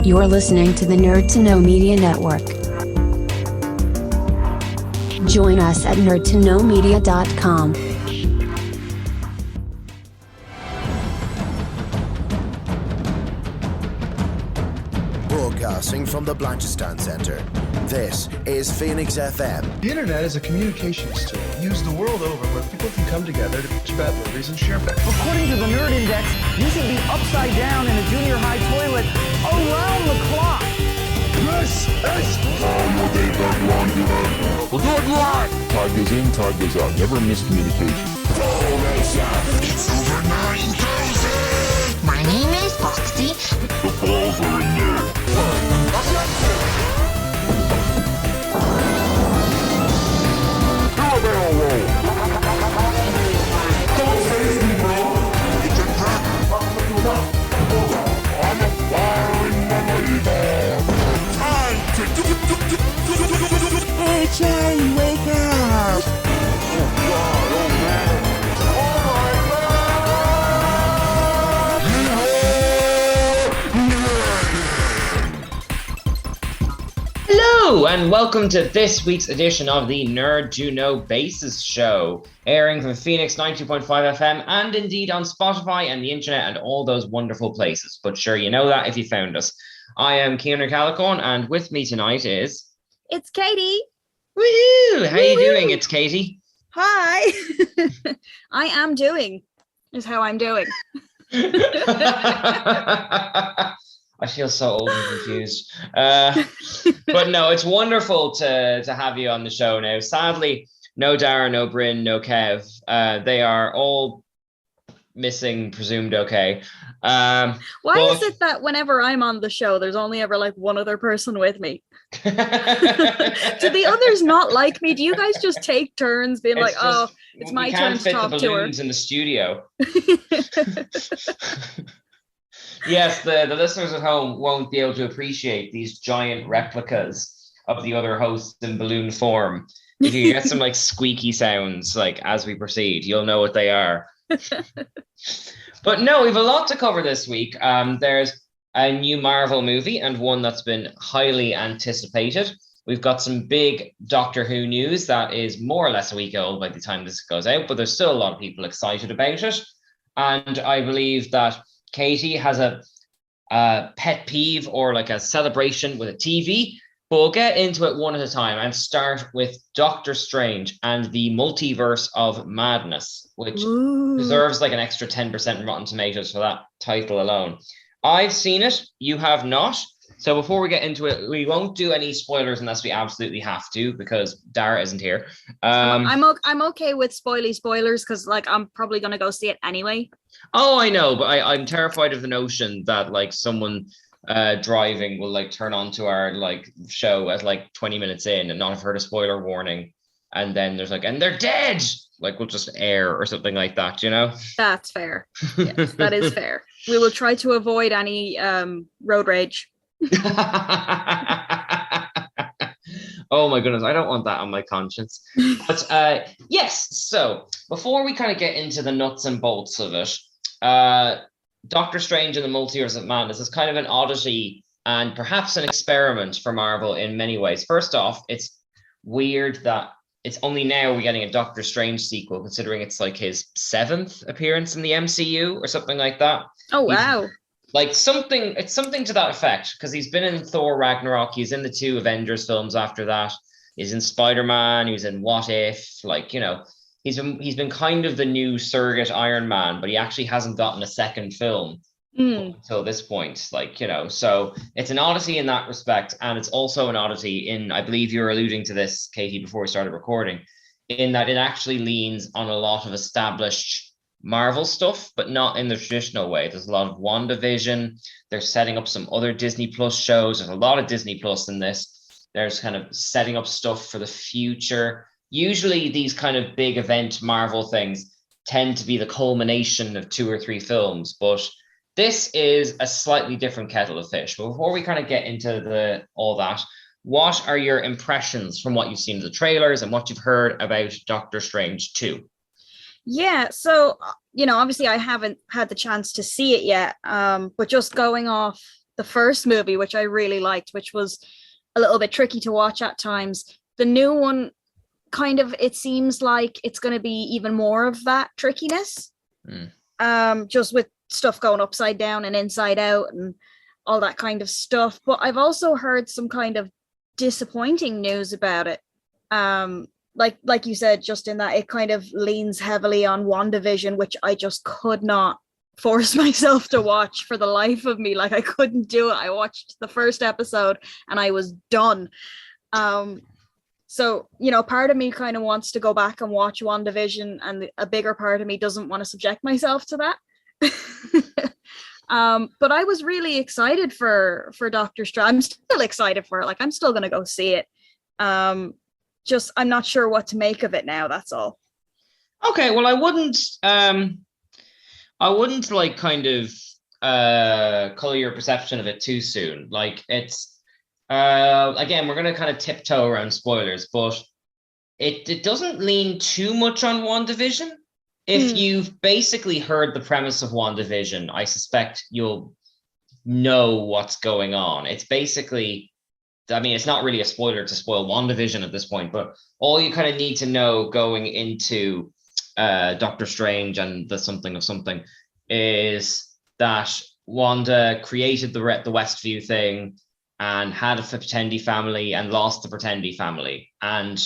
You're listening to the Nerd to Know Media Network. Join us at nerdtoknowmedia.com. Broadcasting from the Blanchistan Center, this is Phoenix FM. The internet is a communications tool used the world over where people can come together to bitch about movies and share facts. According to the Nerd Index, you should be upside down in a junior high toilet around the clock. This is We'll do it live! Time goes in, time goes out. Never miscommunication. It's over 9,000! My name is Foxy. The balls are in there. Do a barrel roll! Don't save me, bro! It's a trap! I'm a firing believer! Time to Hey, Charlie, wake up! Oh, God, oh, man! Oh, my God! Hello, and welcome to this week's edition of the Nerd to Know Bases show, airing from Phoenix 92.5 FM and indeed on Spotify and the internet and all those wonderful places. But sure, you know that if you found us. I am Kieran Calicorn, and with me tonight is... It's Katie. Woohoo! How you doing? It's Katie. Hi. I am doing is how I'm doing. I feel so old and confused. But no, it's wonderful to have you on the show now. Sadly, no Dara, no Bryn, no Kev. They are all missing, presumed okay. Why is it that whenever I'm on the show, there's only ever like one other person with me? Do the others not like me? Do you guys just take turns being it's my turn to talk to her? We can't fit the balloons in the studio. Yes, the listeners at home won't be able to appreciate these giant replicas of the other hosts in balloon form. If you get some like squeaky sounds like as we proceed, you'll know what they are. But no, we have a lot to cover this week. There's a new Marvel movie and one that's been highly anticipated. We've got some big Doctor Who news that is more or less a week old by the time this goes out, but there's still a lot of people excited about it. And I believe that Katie has a pet peeve or like a celebration with a TV, but we'll get into it one at a time and start with Doctor Strange and the Multiverse of Madness, which deserves like an extra 10% Rotten Tomatoes for that title alone. I've seen it, you have not. So before we get into it, we won't do any spoilers unless we absolutely have to, because Dara isn't here. I'm okay with spoilers because like I'm probably gonna go see it anyway. Oh, I know, but I'm terrified of the notion that like someone driving will like turn on to our like show at like 20 minutes in and not have heard a spoiler warning, and then there's like, and they're dead. Like we'll just air or something like that, you know? That's fair. Yes, that is fair. We will try to avoid any road rage. Oh my goodness, I don't want that on my conscience. But yes, so before we kind of get into the nuts and bolts of it, Doctor Strange and the Multiverse of Madness is kind of an oddity and perhaps an experiment for Marvel in many ways. First off, it's weird that it's only now we're getting a Doctor Strange sequel, considering it's like his 7th appearance in the MCU or something like that. Oh, wow. It's something to that effect, because he's been in Thor Ragnarok, he's in the 2 Avengers films after that, he's in Spider-Man, he was in What If, like, you know, he's been kind of the new surrogate Iron Man, but he actually hasn't gotten a second film until this point, like, you know, so it's an oddity in that respect, and it's also an oddity in, I believe you were alluding to this, Katie, before we started recording, in that it actually leans on a lot of established Marvel stuff, but not in the traditional way. There's a lot of WandaVision. They're setting up some other Disney Plus shows. There's a lot of Disney Plus in this. There's kind of setting up stuff for the future. Usually these kind of big event Marvel things tend to be the culmination of 2 or 3 films, but this is a slightly different kettle of fish. But before we kind of get into all that, what are your impressions from what you've seen in the trailers and what you've heard about Doctor Strange 2? Yeah, so, you know, obviously I haven't had the chance to see it yet, but just going off the first movie, which I really liked, which was a little bit tricky to watch at times. The new one, kind of, it seems like it's going to be even more of that trickiness. Just with stuff going upside down and inside out and all that kind of stuff. But I've also heard some kind of disappointing news about it. Like you said, just in that it kind of leans heavily on WandaVision, which I just could not force myself to watch for the life of me. Like, I couldn't do it. I watched the first episode and I was done. So, you know, part of me kind of wants to go back and watch WandaVision, and a bigger part of me doesn't want to subject myself to that. But I was really excited for Doctor Strange. I'm still excited for it. Like, I'm still going to go see it. Just, I'm not sure what to make of it now. That's all. Okay. Well, I wouldn't like kind of color your perception of it too soon. Like, it's, again, we're going to kind of tiptoe around spoilers, but it doesn't lean too much on WandaVision. If you've basically heard the premise of WandaVision, I suspect you'll know what's going on. It's basically, I mean, it's not really a spoiler to spoil WandaVision at this point, but all you kind of need to know going into Doctor Strange and the something of something is that Wanda created the Westview thing and had a Pretendy family and lost the Pretendy family. And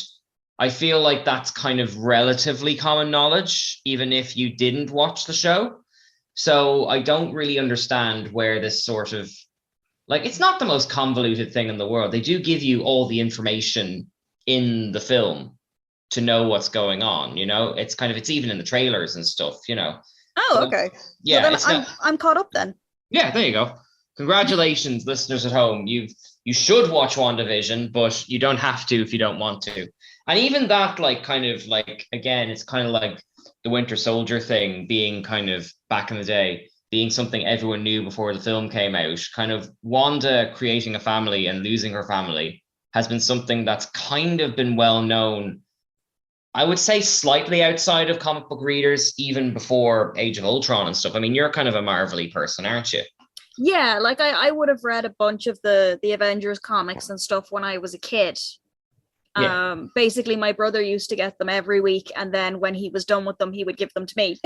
I feel like that's kind of relatively common knowledge, even if you didn't watch the show. So I don't really understand where this sort of, like, it's not the most convoluted thing in the world. They do give you all the information in the film to know what's going on, you know? It's kind of, it's even in the trailers and stuff, you know? Oh, okay. Yeah. Well, then I'm caught up then. Yeah, there you go. Congratulations, listeners at home. You should watch WandaVision, but you don't have to if you don't want to. And even that, like, kind of like, again, it's kind of like the Winter Soldier thing being kind of back in the day, being something everyone knew before the film came out. Kind of Wanda creating a family and losing her family has been something that's kind of been well known, I would say slightly outside of comic book readers, even before Age of Ultron and stuff. I mean, you're kind of a Marvel-y person, aren't you? Yeah, like I would have read a bunch of the Avengers comics and stuff when I was a kid. Yeah. Basically, my brother used to get them every week, and then when he was done with them, he would give them to me.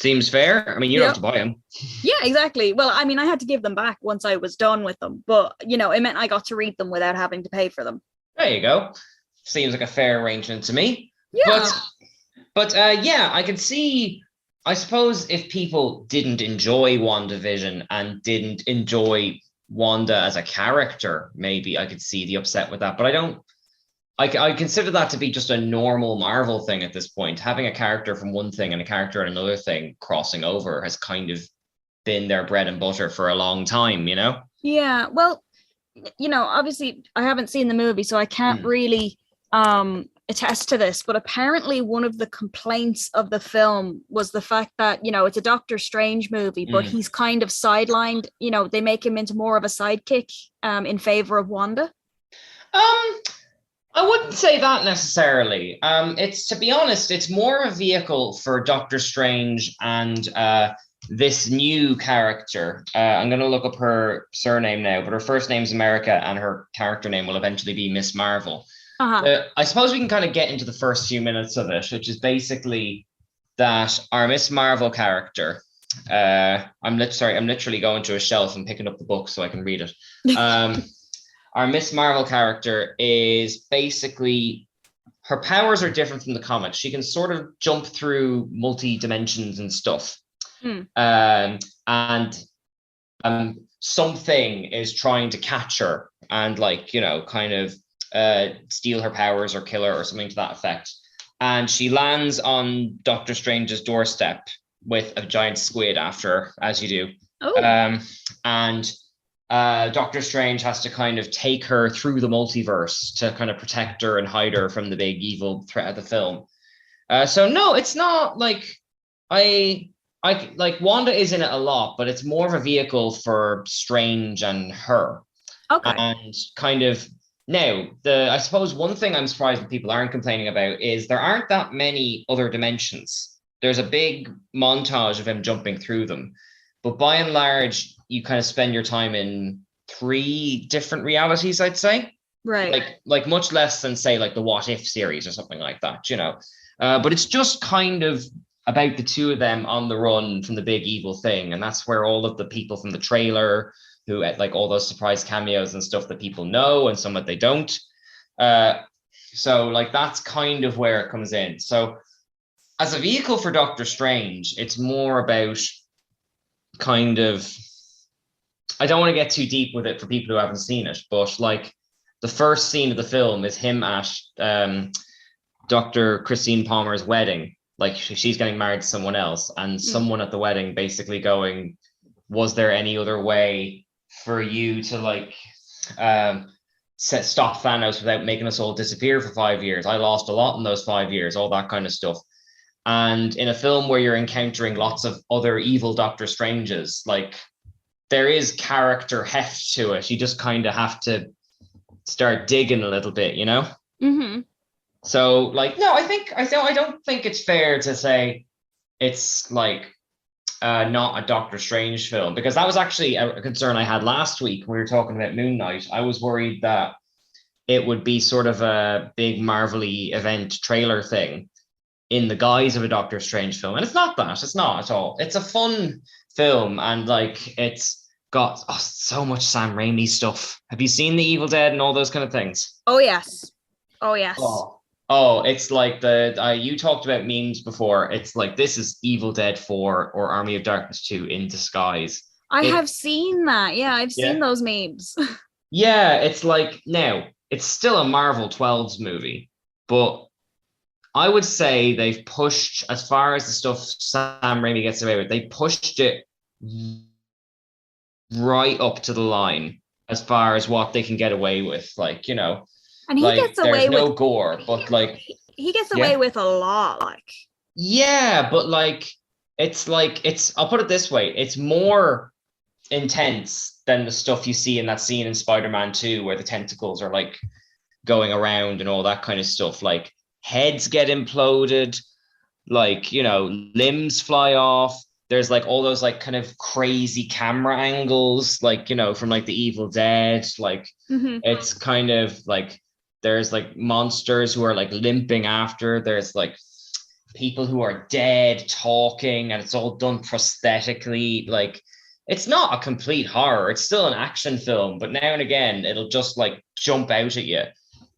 Seems fair. I mean, you don't have to buy them. Yeah, exactly. Well, I mean, I had to give them back once I was done with them, but, you know, it meant I got to read them without having to pay for them. There you go. Seems like a fair arrangement to me. Yeah. But yeah, I could see, I suppose if people didn't enjoy WandaVision and didn't enjoy Wanda as a character, maybe I could see the upset with that. But I consider that to be just a normal Marvel thing at this point. Having a character from one thing and a character in another thing crossing over has kind of been their bread and butter for a long time, you know? Yeah, well, you know, obviously I haven't seen the movie, so I can't really attest to this, but apparently one of the complaints of the film was the fact that, you know, it's a Doctor Strange movie, but he's kind of sidelined, you know, they make him into more of a sidekick in favor of Wanda. I wouldn't say that necessarily. It's, to be honest, it's more a vehicle for Doctor Strange and this new character. I'm going to look up her surname now, but her first name's America and her character name will eventually be Miss Marvel. I suppose we can kind of get into the first few minutes of it, which is basically that our Miss Marvel character, I'm literally going to a shelf and picking up the book so I can read it. Our Miss Marvel character is basically, her powers are different from the comics. She can sort of jump through multi-dimensions and stuff. And something is trying to catch her and, like, you know, kind of steal her powers or kill her or something to that effect. And she lands on Doctor Strange's doorstep with a giant squid after her, as you do. And Doctor Strange has to kind of take her through the multiverse to kind of protect her and hide her from the big evil threat of the film. So no, it's not like I like Wanda is in it a lot, but it's more of a vehicle for Strange and her. Okay. And kind of now, I suppose one thing I'm surprised that people aren't complaining about is there aren't that many other dimensions. There's a big montage of him jumping through them, but by and large, you kind of spend your time in 3 different realities, I'd say. Right. Like much less than say like the What If series or something like that, you know. But it's just kind of about the two of them on the run from the big evil thing, and that's where all of the people from the trailer, who had like all those surprise cameos and stuff that people know and some that they don't. So like that's kind of where it comes in. So as a vehicle for Doctor Strange, it's more about kind of, I don't want to get too deep with it for people who haven't seen it, but like the first scene of the film is him at Dr. Christine Palmer's wedding. Like she's getting married to someone else, and someone at the wedding basically going, was there any other way for you to like stop Thanos without making us all disappear for 5 years? I lost a lot in those 5 years, all that kind of stuff. And in a film where you're encountering lots of other evil Doctor Stranges, like there is character heft to it. You just kind of have to start digging a little bit, you know? Mm-hmm. So like, no, I don't think it's fair to say it's like not a Doctor Strange film, because that was actually a concern I had last week when we were talking about Moon Knight. I was worried that it would be sort of a big Marvel-y event trailer thing in the guise of a Doctor Strange film. And it's not that. It's not at all. It's a fun film, and like it's got so much Sam Raimi stuff. Have you seen The Evil Dead and all those kind of things? Oh, yes. Oh, yes. Oh, it's like you talked about memes before. It's like this is Evil Dead 4 or Army of Darkness 2 in disguise. I have seen that. Yeah, I've seen those memes. Yeah, it's like, now, it's still a Marvel 12s movie, but I would say they've pushed, as far as the stuff Sam Raimi gets away with, they pushed it right up to the line as far as what they can get away with. Like, you know, and he like, gets away there's no with gore, but like he gets away with a lot. Like, yeah, but like it's I'll put it this way, it's more intense than the stuff you see in that scene in Spider-Man 2 where the tentacles are like going around and all that kind of stuff. Like heads get imploded, like, you know, limbs fly off. There's like all those like kind of crazy camera angles, like, you know, from like the Evil Dead. Like it's kind of like there's like monsters who are like limping after. There's like people who are dead talking, and it's all done prosthetically. Like it's not a complete horror. It's still an action film, but now and again it'll just like jump out at you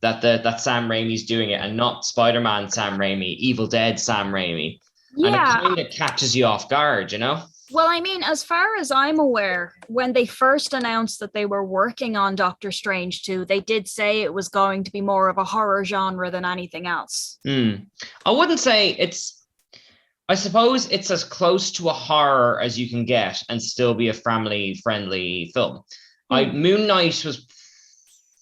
that Sam Raimi's doing it, and not Spider-Man Sam Raimi, Evil Dead Sam Raimi. yeah. And it kind of catches you off guard, you know? Well, I mean, as far as I'm aware, when they first announced that they were working on Doctor Strange 2, they did say it was going to be more of a horror genre than anything else. I wouldn't say I suppose it's as close to a horror as you can get and still be a family-friendly film. Moon Knight was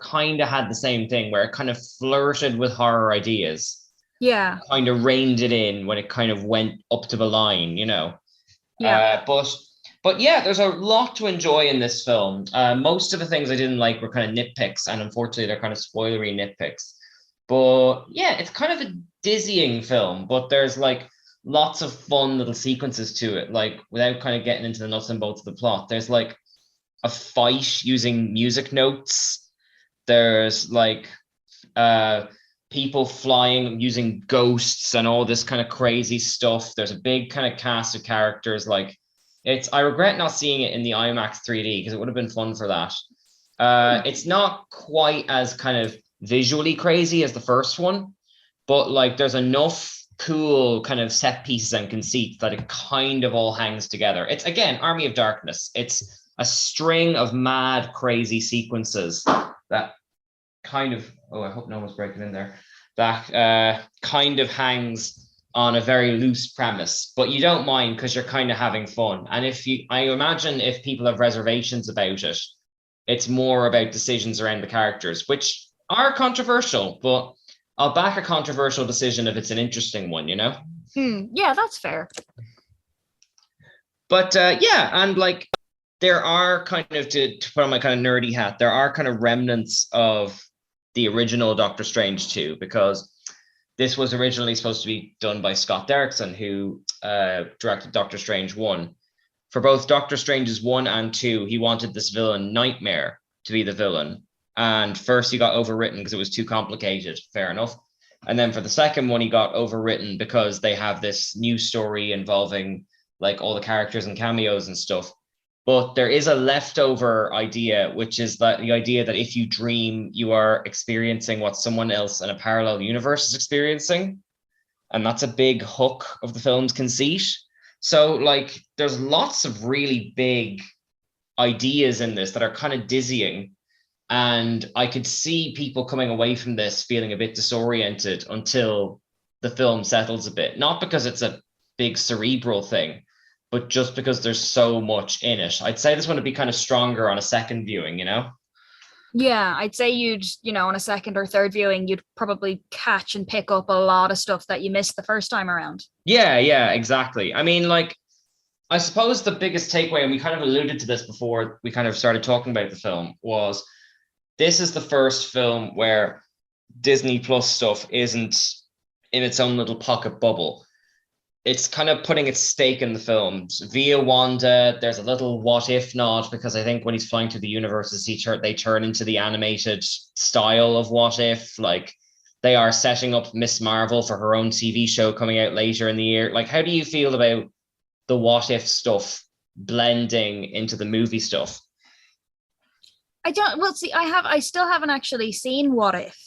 kind of had the same thing, where it kind of flirted with horror ideas. Yeah. Kind of reined it in when it kind of went up to the line, you know? Yeah. But yeah, there's a lot to enjoy in this film. Most of the things I didn't like were kind of nitpicks, and unfortunately they're kind of spoilery nitpicks. But yeah, it's kind of a dizzying film, but there's like lots of fun little sequences to it. Like, without kind of getting into the nuts and bolts of the plot, there's like a fight using music notes. There's like people flying using ghosts and all this kind of crazy stuff. There's a big kind of cast of characters. Like, I regret not seeing it in the IMAX 3D because it would have been fun for that. It's not quite as kind of visually crazy as the first one, but like there's enough cool kind of set pieces and conceits that it kind of all hangs together. It's, again, Army of Darkness. It's a string of mad, crazy sequences that kind of, I hope no one's breaking in there, that kind of hangs on a very loose premise, but you don't mind because you're kind of having fun. And I imagine if people have reservations about it, it's more about decisions around the characters, which are controversial, but I'll back a controversial decision if it's an interesting one, you know? Yeah, that's fair. But yeah, and like there are kind of, to put on my kind of nerdy hat, there are kind of remnants of the original Doctor Strange 2, because this was originally supposed to be done by Scott Derrickson, who directed Doctor Strange 1. for both Doctor Strange's 1 and 2, he wanted this villain Nightmare to be the villain. And first he got overwritten because it was too complicated. Fair enough. And then for the second one, he got overwritten because they have this new story involving like all the characters and cameos and stuff. But there is a leftover idea, which is that the idea that if you dream, you are experiencing what someone else in a parallel universe is experiencing. And that's a big hook of the film's conceit. So like there's lots of really big ideas in this that are kind of dizzying. And I could see people coming away from this feeling a bit disoriented until the film settles a bit. Not because it's a big cerebral thing, but just because there's so much in it. I'd say this one would be kind of stronger on a second viewing, you know? Yeah, I'd say on a second or third viewing, you'd probably catch and pick up a lot of stuff that you missed the first time around. Yeah, exactly. I mean, like, I suppose the biggest takeaway, and we kind of alluded to this before we kind of started talking about the film, was this is the first film where Disney Plus stuff isn't in its own little pocket bubble. It's kind of putting its stake in the films. Via Wanda, there's a little what if nod, because I think when he's flying through the universes, they turn into the animated style of what if. Like, they are setting up Miss Marvel for her own TV show coming out later in the year. Like, how do you feel about the what if stuff blending into the movie stuff? I still haven't actually seen What If.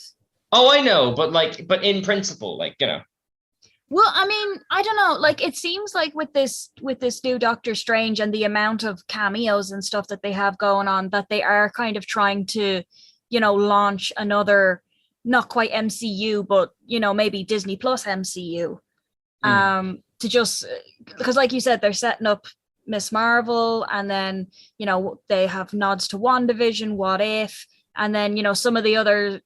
Oh, I know, but in principle, like, you know. Well, I mean, I don't know. Like, it seems like with this new Doctor Strange and the amount of cameos and stuff that they have going on, that they are kind of trying to, launch another, not quite MCU, but maybe Disney Plus MCU. To just, because like you said, they're setting up Miss Marvel, and then they have nods to WandaVision, What If, and then some of the other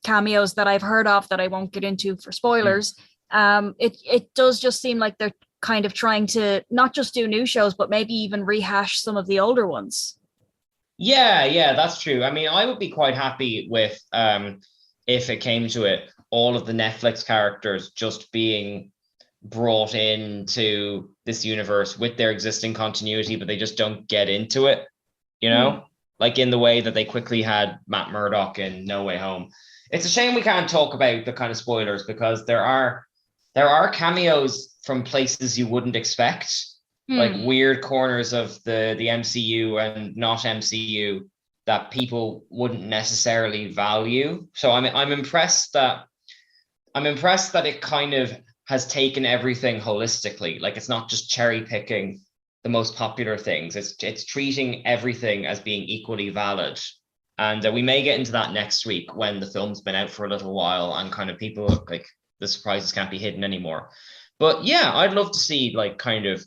cameos that I've heard of that I won't get into for spoilers. It does just seem like they're kind of trying to not just do new shows, but maybe even rehash some of the older ones. Yeah, that's true. I mean, I would be quite happy with if it came to it, all of the Netflix characters just being brought into this universe with their existing continuity, but they just don't get into it, like in the way that they quickly had Matt Murdock in No Way Home. It's a shame we can't talk about the kind of spoilers, because there are cameos from places you wouldn't expect, like weird corners of the MCU and not MCU that people wouldn't necessarily value. So I'm impressed that it kind of has taken everything holistically. Like, it's not just cherry picking the most popular things. It's treating everything as being equally valid. And we may get into that next week when the film's been out for a little while and kind of people look like the surprises can't be hidden anymore. But yeah, I'd love to see, like, kind of,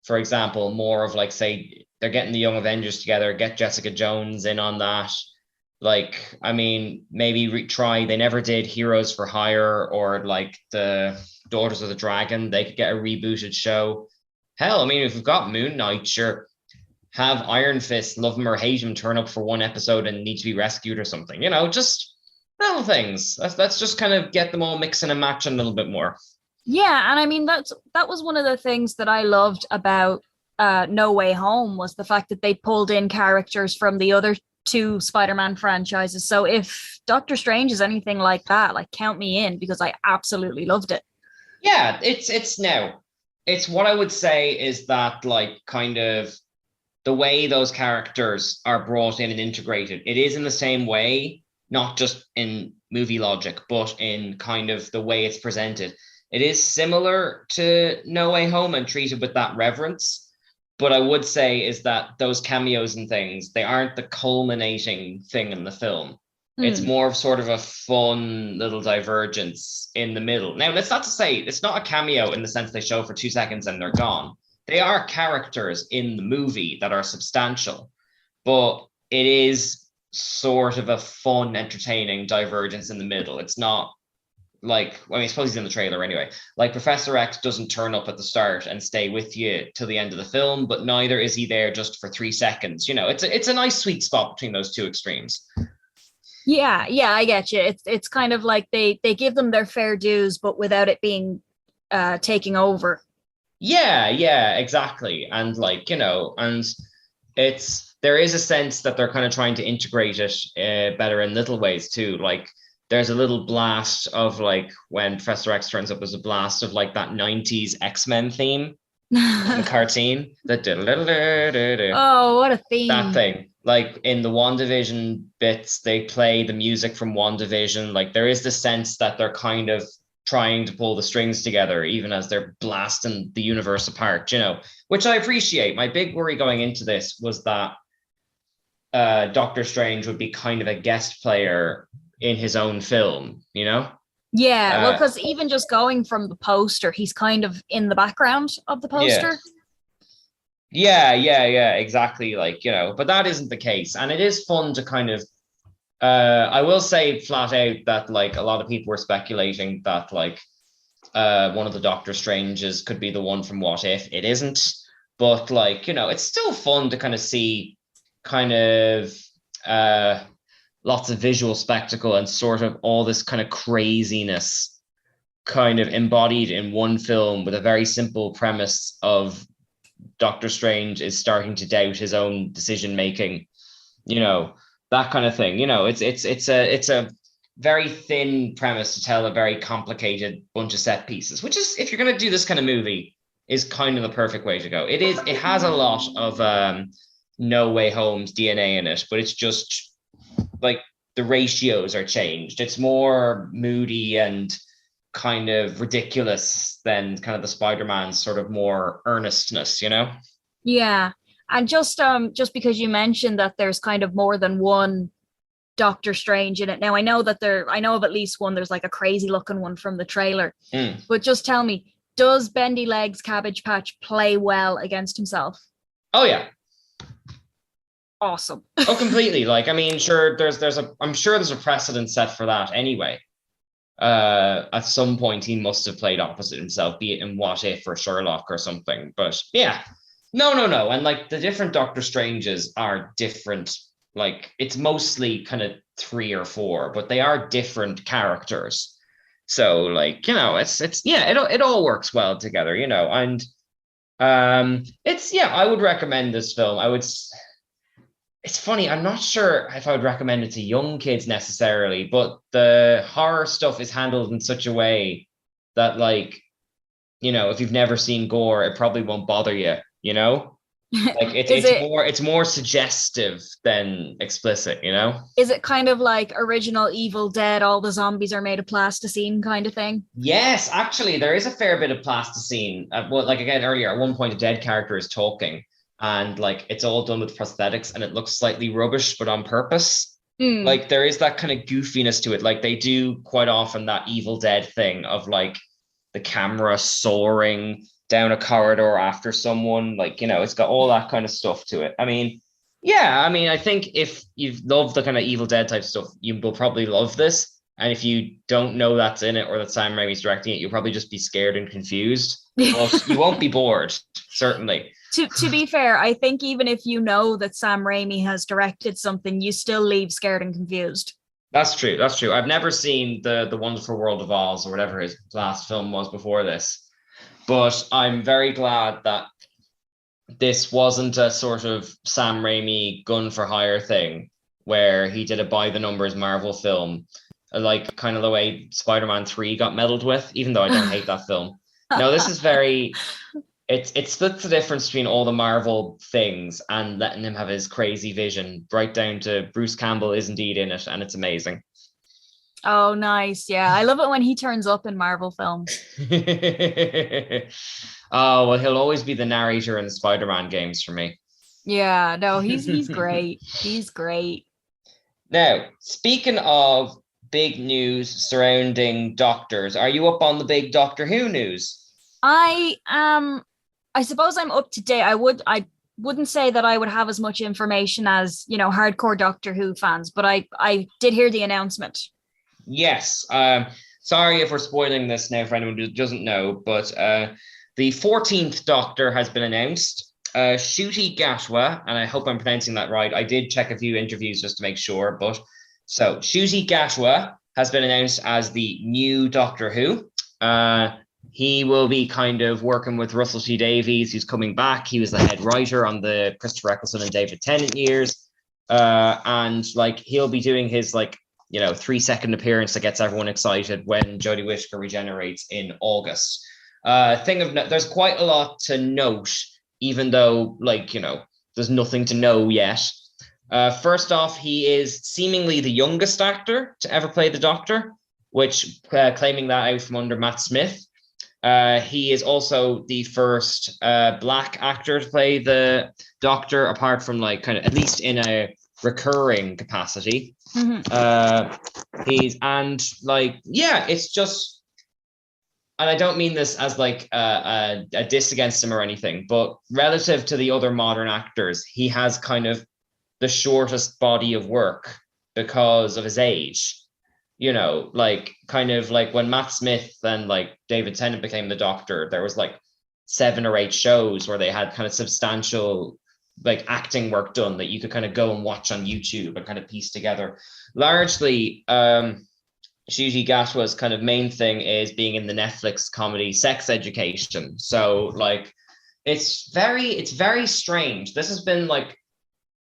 for example, more of, like, say they're getting the Young Avengers together, get Jessica Jones in on that. Like, I mean, maybe retry, they never did Heroes for Hire or like the Daughters of the Dragon. They could get a rebooted show. Hell, I mean, if we've got Moon Knight, sure, have Iron Fist, love him or hate him, turn up for one episode and need to be rescued or something. Just little things. Let's just kind of get them all mixing and matching a little bit more. Yeah, and I mean, that was one of the things that I loved about No Way Home, was the fact that they pulled in characters from the other two Spider-Man franchises. So if Doctor Strange is anything like that, like, count me in, because I absolutely loved it. Yeah, it's what I would say is that, like, kind of the way those characters are brought in and integrated, it is in the same way, not just in movie logic, but in kind of the way it's presented. It is similar to No Way Home and treated with that reverence. But I would say is that those cameos and things, they aren't the culminating thing in the film. It's more of sort of a fun little divergence in the middle. Now, that's not to say it's not a cameo in the sense they show for 2 seconds and they're gone. They are characters in the movie that are substantial, but it is sort of a fun, entertaining divergence in the middle. It's not like, I suppose he's in the trailer anyway. Like, Professor X doesn't turn up at the start and stay with you till the end of the film, but neither is he there just for 3 seconds. It's a nice sweet spot between those two extremes. Yeah, I get you. It's kind of like they give them their fair dues, but without it being taking over. Yeah, exactly. And like, and there is a sense that they're kind of trying to integrate it better in little ways too. Like there's a little blast of like when Professor X turns up, there's a blast of like that 90s X-Men theme in the cartoon. Oh, what a That theme. thing. Like in the WandaVision bits, they play the music from WandaVision. Like there is the sense that they're kind of trying to pull the strings together, even as they're blasting the universe apart, which I appreciate. My big worry going into this was that Doctor Strange would be kind of a guest player in his own film, Yeah, well, because even just going from the poster, he's kind of in the background of the poster. Yeah, exactly. Like, but that isn't the case. And it is fun to kind of, I will say flat out that like a lot of people were speculating that like one of the Doctor Stranges could be the one from What If. It isn't. But like, it's still fun to kind of see kind of lots of visual spectacle and sort of all this kind of craziness kind of embodied in one film with a very simple premise of Doctor Strange is starting to doubt his own decision making, that kind of thing. It's a very thin premise to tell a very complicated bunch of set pieces, which is, if you're going to do this kind of movie, is kind of the perfect way to go. It has a lot of No Way Home's DNA in it, but it's just like the ratios are changed. It's more moody and kind of ridiculous than kind of the Spider-Man sort of more earnestness, Yeah. And just because you mentioned that there's kind of more than one Doctor Strange in it. Now I know of at least one. There's like a crazy looking one from the trailer. But just tell me, does Bendy Legs Cabbage Patch play well against himself? Oh yeah. Awesome. Oh, completely. Like, I mean, sure, I'm sure there's a precedent set for that anyway. At some point he must have played opposite himself, be it in What If or Sherlock or something. But yeah. No. And like the different Doctor Stranges are different. Like it's mostly kind of 3 or 4, but they are different characters. So like, it all works well together, and I would recommend this film. It's funny, I'm not sure if I would recommend it to young kids necessarily, but the horror stuff is handled in such a way that like, if you've never seen gore, it probably won't bother you, Like it's more suggestive than explicit, Is it kind of like original Evil Dead, all the zombies are made of plasticine kind of thing? Yes, actually, there is a fair bit of plasticine. Well, like again earlier, at one point a dead character is talking, and like it's all done with prosthetics, and it looks slightly rubbish, but on purpose. Like there is that kind of goofiness to it. Like they do quite often that Evil Dead thing of like the camera soaring down a corridor after someone, like, it's got all that kind of stuff to it. I mean, I think if you love the kind of Evil Dead type stuff, you will probably love this. And if you don't know that's in it or that Sam Raimi's directing it, you'll probably just be scared and confused. But you won't be bored, certainly. To be fair, I think even if you know that Sam Raimi has directed something, you still leave scared and confused. That's true. I've never seen the Wonderful World of Oz or whatever his last film was before this. But I'm very glad that this wasn't a sort of Sam Raimi gun for hire thing where he did a by the numbers Marvel film, like kind of the way Spider-Man 3 got meddled with, even though I don't hate that film. No, this is it splits the difference between all the Marvel things and letting him have his crazy vision, right down to Bruce Campbell is indeed in it, and it's amazing. Oh, nice. Yeah, I love it when he turns up in Marvel films. Oh, well, he'll always be the narrator in the Spider-Man games for me. Yeah, no, he's great. He's great. Now, speaking of big news surrounding doctors, are you up on the big Doctor Who news? I suppose I'm up to date. I wouldn't say that I would have as much information as, hardcore Doctor Who fans, but I did hear the announcement. Yes. Sorry if we're spoiling this now for anyone who doesn't know, but the 14th Doctor has been announced. Ncuti Gatwa, and I hope I'm pronouncing that right. I did check a few interviews just to make sure, but Ncuti Gatwa has been announced as the new Doctor Who. he will be kind of working with Russell T Davies, who's coming back. He was the head writer on the Christopher Eccleston and David Tennant years. And like he'll be doing his like, 3-second appearance that gets everyone excited when Jodie Whittaker regenerates in August. There's quite a lot to note, even though there's nothing to know yet. First off, he is seemingly the youngest actor to ever play the Doctor, which claiming that out from under Matt Smith. He is also the first Black actor to play the Doctor, apart from at least in a recurring capacity. It's just, and I don't mean this as a diss against him or anything, but relative to the other modern actors, he has kind of the shortest body of work because of his age. When Matt Smith and David Tennant became the Doctor, there was 7 or 8 shows where they had kind of substantial acting work done that you could kind of go and watch on YouTube and kind of piece together. Largely, Ncuti Gatwa's kind of main thing is being in the Netflix comedy Sex Education. So it's very strange. This has been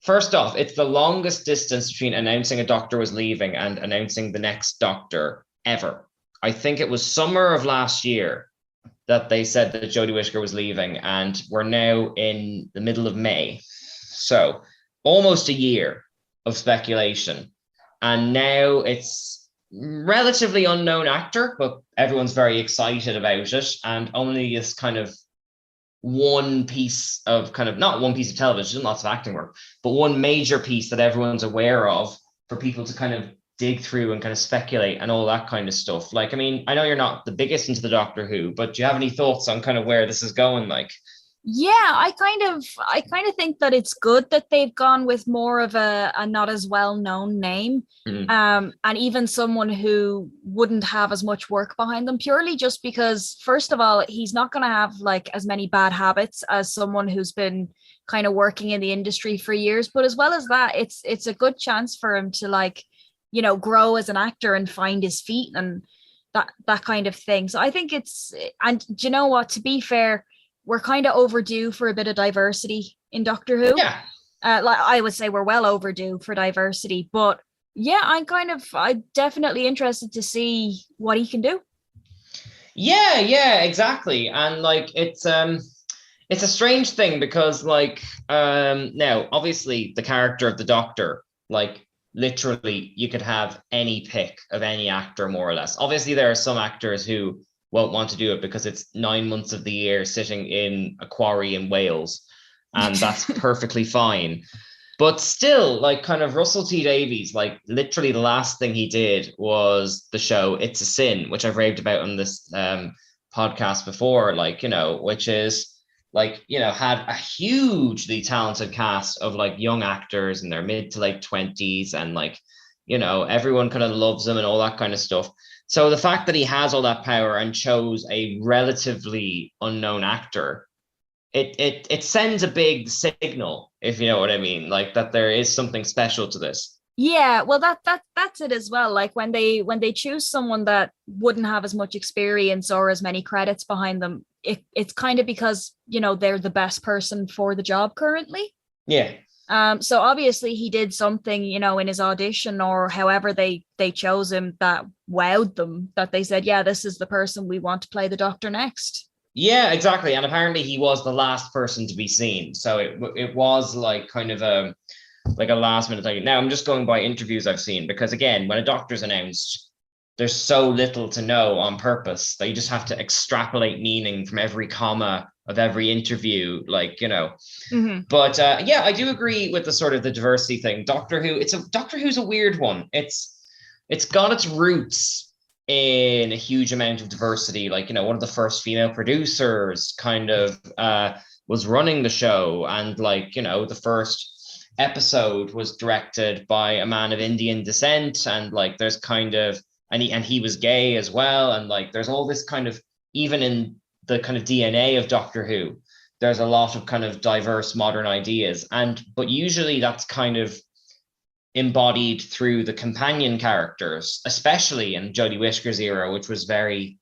first off, it's the longest distance between announcing a Doctor was leaving and announcing the next Doctor ever. I think it was summer of last year that they said that Jodie Whittaker was leaving, and we're now in the middle of May. So almost a year of speculation. And now it's relatively unknown actor, but everyone's very excited about it. And only this kind of one piece of not one piece of television, lots of acting work, but one major piece that everyone's aware of for people to kind of dig through and kind of speculate and all that kind of stuff. I know you're not the biggest into the Doctor Who, but do you have any thoughts on kind of where this is going? Yeah, I kind of think that it's good that they've gone with more of a not as well-known name, and even someone who wouldn't have as much work behind them, purely just because, first of all, he's not going to have as many bad habits as someone who's been kind of working in the industry for years. But as well as that, it's a good chance for him to grow as an actor and find his feet and that kind of thing. So I think and you know what, to be fair, we're kind of overdue for a bit of diversity in Doctor Who. Yeah. I would say we're well overdue for diversity, but yeah, I'm definitely interested to see what he can do. Yeah, exactly. And it's a strange thing because now obviously the character of the Doctor, literally you could have any pick of any actor more or less. Obviously there are some actors who won't want to do it because it's 9 months of the year sitting in a quarry in Wales, and that's perfectly fine. But still, kind of Russell T Davies, literally the last thing he did was the show It's a Sin, which I've raved about on this podcast before, which is had a hugely talented cast of young actors in their mid to late 20s, and everyone kind of loves him and all that kind of stuff. So the fact that he has all that power and chose a relatively unknown actor, it sends a big signal, if you know what I mean, that there is something special to this. Yeah, well, that's it as well. When they choose someone that wouldn't have as much experience or as many credits behind them, it's kind of because they're the best person for the job currently. Yeah. So obviously he did something, in his audition or however they chose him that wowed them, that they said, yeah, this is the person we want to play the Doctor next. Yeah, exactly. And apparently he was the last person to be seen. So it was kind of a last minute thing. Now I'm just going by interviews I've seen, because again, when a Doctor's announced, there's so little to know on purpose that you just have to extrapolate meaning from every comma of every interview, But I do agree with the sort of the diversity thing. Doctor Who's a weird one. It's got its roots in a huge amount of diversity. One of the first female producers kind of was running the show, and the first episode was directed by a man of Indian descent, and there's kind of and he was gay as well, and there's all this kind of, even in the kind of DNA of Doctor Who, there's a lot of kind of diverse modern ideas, but usually that's kind of embodied through the companion characters, especially in Jodie Whittaker's era, which was very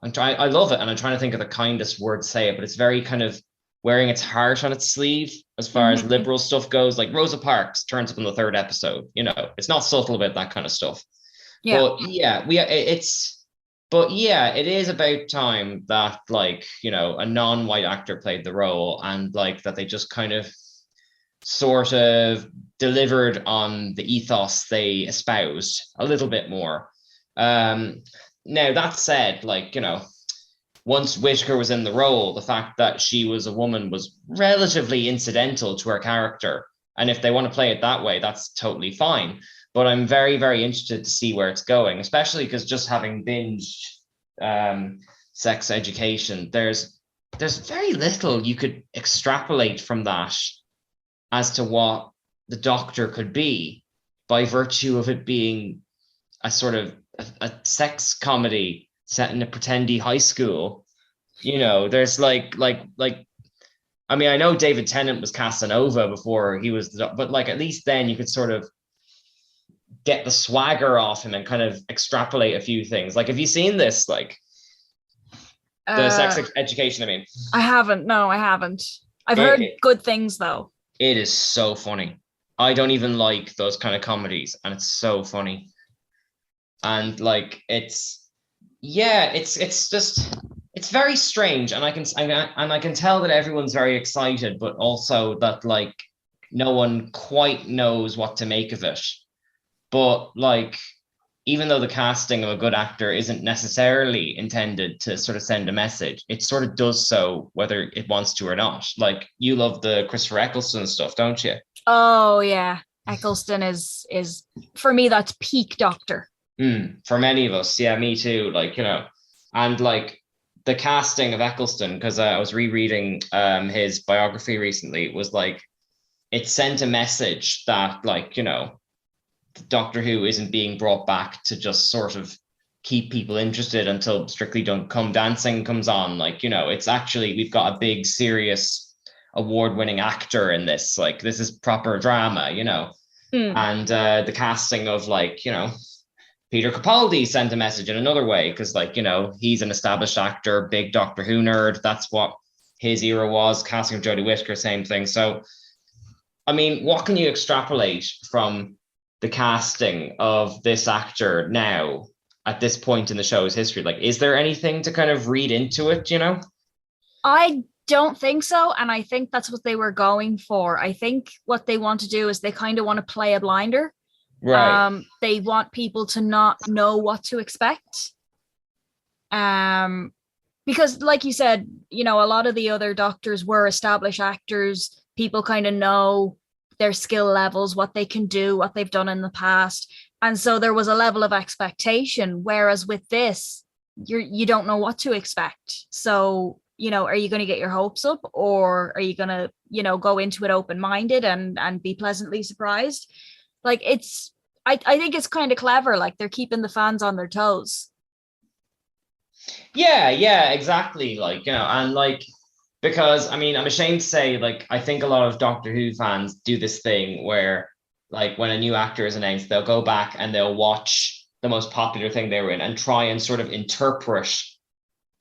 I love it, and I'm trying to think of the kindest word to say it, but it's very kind of wearing its heart on its sleeve as far as liberal stuff goes. Like Rosa Parks turns up in the third episode, you know, it's not subtle about that kind of stuff. Yeah. But yeah, it is about time that, like, you know, a non-white actor played the role, and like that they just kind of sort of delivered on the ethos they espoused a little bit more. Now that said, like, you know, once Whittaker was in the role, the fact that she was a woman was relatively incidental to her character. And if they want to play it that way, that's totally fine. But I'm very, very interested to see where it's going, especially because just having binged Sex Education, there's very little you could extrapolate from that as to what the Doctor could be, by virtue of it being a sort of a sex comedy set in a pretendy high school. You know, there's like I mean, I know David Tennant was Casanova before he was but like at least then you could sort of get the swagger off him and kind of extrapolate a few things. Like, have you seen this, like the Sex Education? I mean, I haven't. No, I haven't. I've heard good things though. It is so funny. I don't even like those kind of comedies, and it's so funny. And like it's just it's very strange, and I can tell that everyone's very excited, but also that like no one quite knows what to make of it. But like, even though the casting of a good actor isn't necessarily intended to sort of send a message, it sort of does so whether it wants to or not. Like, you love the Christopher Eccleston stuff, don't you? Oh yeah, Eccleston is for me, that's peak Doctor. For many of us, yeah, me too. Like, you know, and like the casting of Eccleston, because I was rereading his biography recently, was like, it sent a message that, like, you know, Doctor Who isn't being brought back to just sort of keep people interested until Strictly Don't Come Dancing comes on. Like, you know, it's actually, we've got a big, serious, award-winning actor in this. Like, this is proper drama, you know. And the casting of, like, you know, Peter Capaldi sent a message in another way, because, like, you know, he's an established actor, big Doctor Who nerd. That's what his era was. Casting of Jodie Whittaker, same thing. So, I mean, what can you extrapolate from the casting of this actor now at this point in the show's history? Like, is there anything to kind of read into it, you know? I don't think so. And I think that's what they were going for. I think what they want to do is they kind of want to play a blinder. Right. They want people to not know what to expect. Because like you said, you know, a lot of the other Doctors were established actors. People kind of know their skill levels, what they can do, what they've done in the past. And so there was a level of expectation. Whereas with this, you don't know what to expect. So, you know, are you going to get your hopes up, or are you going to, you know, go into it open-minded and be pleasantly surprised? Like, I think it's kind of clever. Like, they're keeping the fans on their toes. Yeah, exactly. Like, you know, and like, because I mean, I'm ashamed to say, like, I think a lot of Doctor Who fans do this thing where, like, when a new actor is announced, they'll go back and they'll watch the most popular thing they were in and try and sort of interpret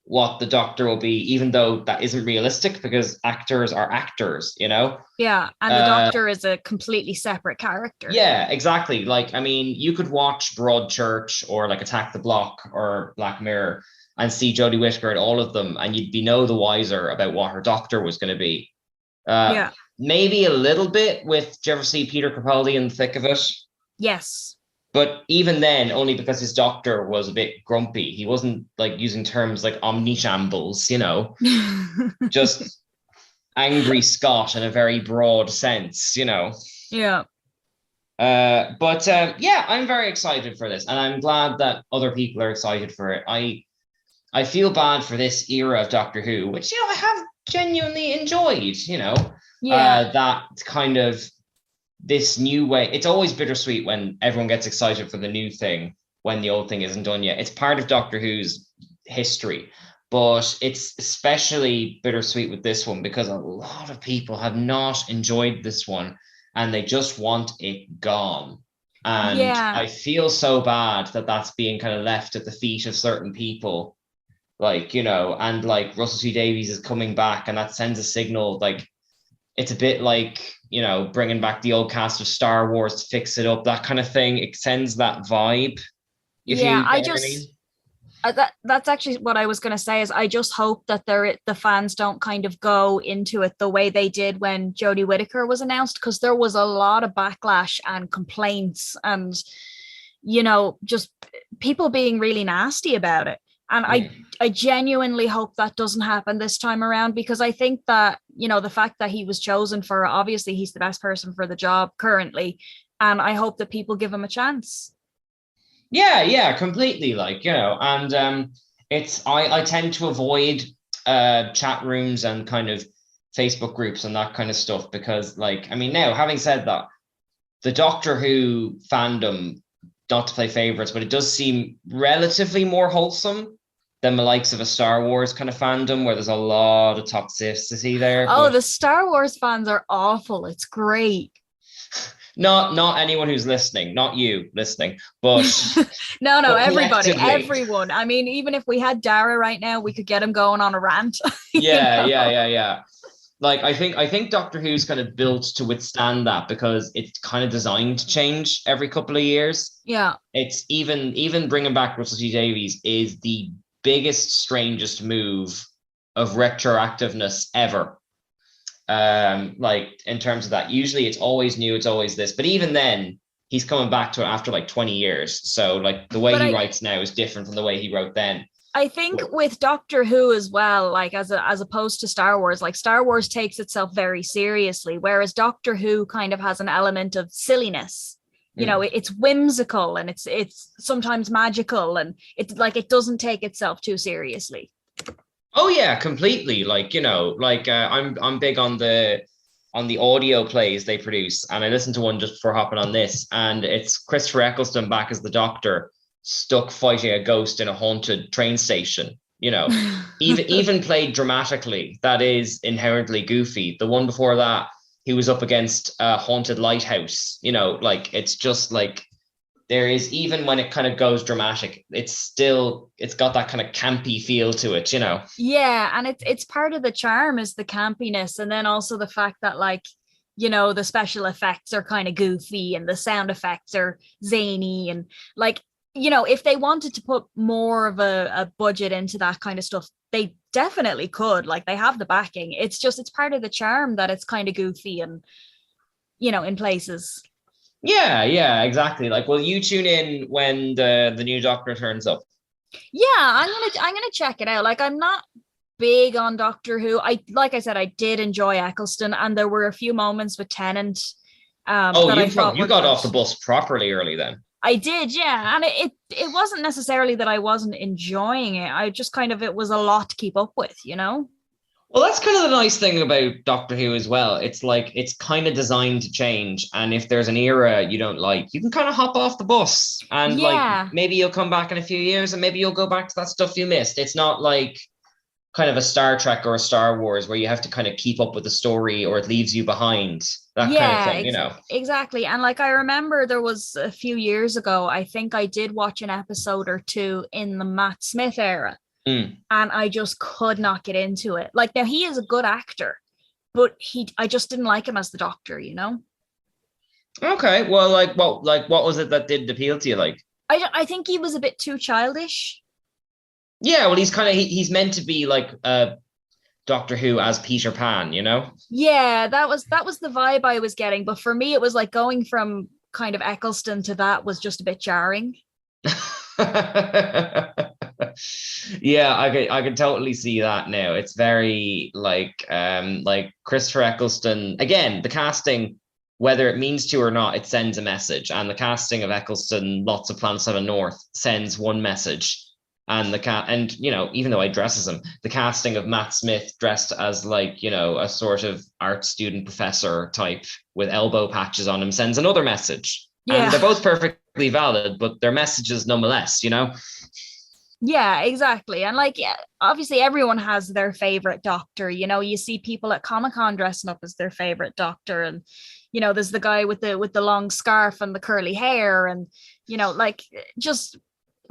what the Doctor will be, even though that isn't realistic, because actors are actors, you know? Yeah, and the Doctor is a completely separate character. Yeah, exactly. Like, I mean, you could watch Broadchurch or like Attack the Block or Black Mirror and see Jodie Whittaker in all of them, and you'd be no the wiser about what her Doctor was going to be. Yeah. Maybe a little bit with, do you ever see Peter Capaldi in the thick of it? Yes. But even then, only because his Doctor was a bit grumpy. He wasn't like using terms like omnishambles, you know, just angry Scott in a very broad sense, you know. Yeah. But yeah, I'm very excited for this, and I'm glad that other people are excited for it. I feel bad for this era of Doctor Who, which, you know, I have genuinely enjoyed, you know. Yeah. That kind of this new way. It's always bittersweet when everyone gets excited for the new thing when the old thing isn't done yet. It's part of Doctor Who's history, but it's especially bittersweet with this one because a lot of people have not enjoyed this one and they just want it gone. And yeah. I feel so bad that that's being kind of left at the feet of certain people like, you know, and like Russell T Davies is coming back, and that sends a signal. Like, it's a bit like, you know, bringing back the old cast of Star Wars to fix it up, that kind of thing. It sends that vibe. If Yeah, you I get what I mean. just that's actually what I was going to say. Is I just hope that the fans don't kind of go into it the way they did when Jodie Whittaker was announced, because there was a lot of backlash and complaints, and you know, just people being really nasty about it. And I genuinely hope that doesn't happen this time around, because I think that, you know, the fact that he was chosen for, obviously he's the best person for the job currently, and I hope that people give him a chance. Yeah, completely. Like, you know, and it's I tend to avoid chat rooms and kind of Facebook groups and that kind of stuff, because, like, I mean, now having said that, the Doctor Who fandom, not to play favorites, but it does seem relatively more wholesome than the likes of a Star Wars kind of fandom, where there's a lot of toxicity there. Oh, the Star Wars fans are awful. It's great. Not anyone who's listening, not you listening, but no, but everybody, collectively. everyone. I mean, even if we had Dara right now, we could get him going on a rant. Yeah. Like, I think Doctor Who's kind of built to withstand that, because it's kind of designed to change every couple of years. Yeah. It's even bringing back Russell T Davies is the biggest, strangest move of retroactiveness ever. Like, in terms of that, usually it's always new, it's always this, but even then he's coming back to it after like 20 years. So like the way he writes now is different from the way he wrote then. I think with Doctor Who as well, like as opposed to Star Wars, like Star Wars takes itself very seriously, whereas Doctor Who kind of has an element of silliness. You know, it's whimsical, and it's sometimes magical, and it's like it doesn't take itself too seriously. Oh yeah, completely. Like, you know, like I'm big on the audio plays they produce, and I listened to one just before hopping on this, and it's Christopher Eccleston back as the Doctor, stuck fighting a ghost in a haunted train station. You know, even played dramatically. That is inherently goofy. The one before that, he was up against a haunted lighthouse. You know, like, it's just like, there is, even when it kind of goes dramatic, it's got that kind of campy feel to it, you know? Yeah, and it's part of the charm is the campiness, and then also the fact that, like, you know, the special effects are kind of goofy and the sound effects are zany, and like, you know, if they wanted to put more of a budget into that kind of stuff, they definitely could. Like, they have the backing. It's part of the charm that it's kind of goofy and, you know, in places. Yeah, exactly. Like, will you tune in when the new Doctor turns up? Yeah, I'm gonna check it out. Like, I'm not big on Doctor Who. Like I said, I did enjoy Eccleston, and there were a few moments with Tennant. You got off the bus properly early then. I did, yeah, and it wasn't necessarily that I wasn't enjoying it. I just kind of, it was a lot to keep up with, you know. Well, that's kind of the nice thing about Doctor Who as well. It's like, it's kind of designed to change. And if there's an era you don't like, you can kind of hop off the bus, and like, maybe you'll come back in a few years and maybe you'll go back to that stuff you missed. It's not like kind of a Star Trek or a Star Wars where you have to kind of keep up with the story or it leaves you behind. That kind of thing, you know? Exactly. And like, I remember there was a few years ago, I think I did watch an episode or two in the Matt Smith era. And I just could not get into it. Like, now he is a good actor, but I just didn't like him as the Doctor, you know? Okay. Well, what was it that did appeal to you? Like, I think he was a bit too childish. Yeah, well, he's meant to be like Doctor Who as Peter Pan, you know? Yeah, that was the vibe I was getting. But for me, it was like going from kind of Eccleston to that was just a bit jarring. Yeah, I could totally see that now. It's very like Christopher Eccleston. Again, the casting, whether it means to or not, it sends a message. And the casting of Eccleston, Lots of Planets Heaven North, sends one message. And you know, even though I dress as him, the casting of Matt Smith dressed as, like, you know, a sort of art student professor type with elbow patches on him sends another message. Yeah. And they're both perfectly valid, but they're messages nonetheless, you know? Yeah, exactly. And like, yeah, obviously everyone has their favorite Doctor. You know, you see people at Comic-Con dressing up as their favorite Doctor, and you know, there's the guy with the long scarf and the curly hair, and you know, like, just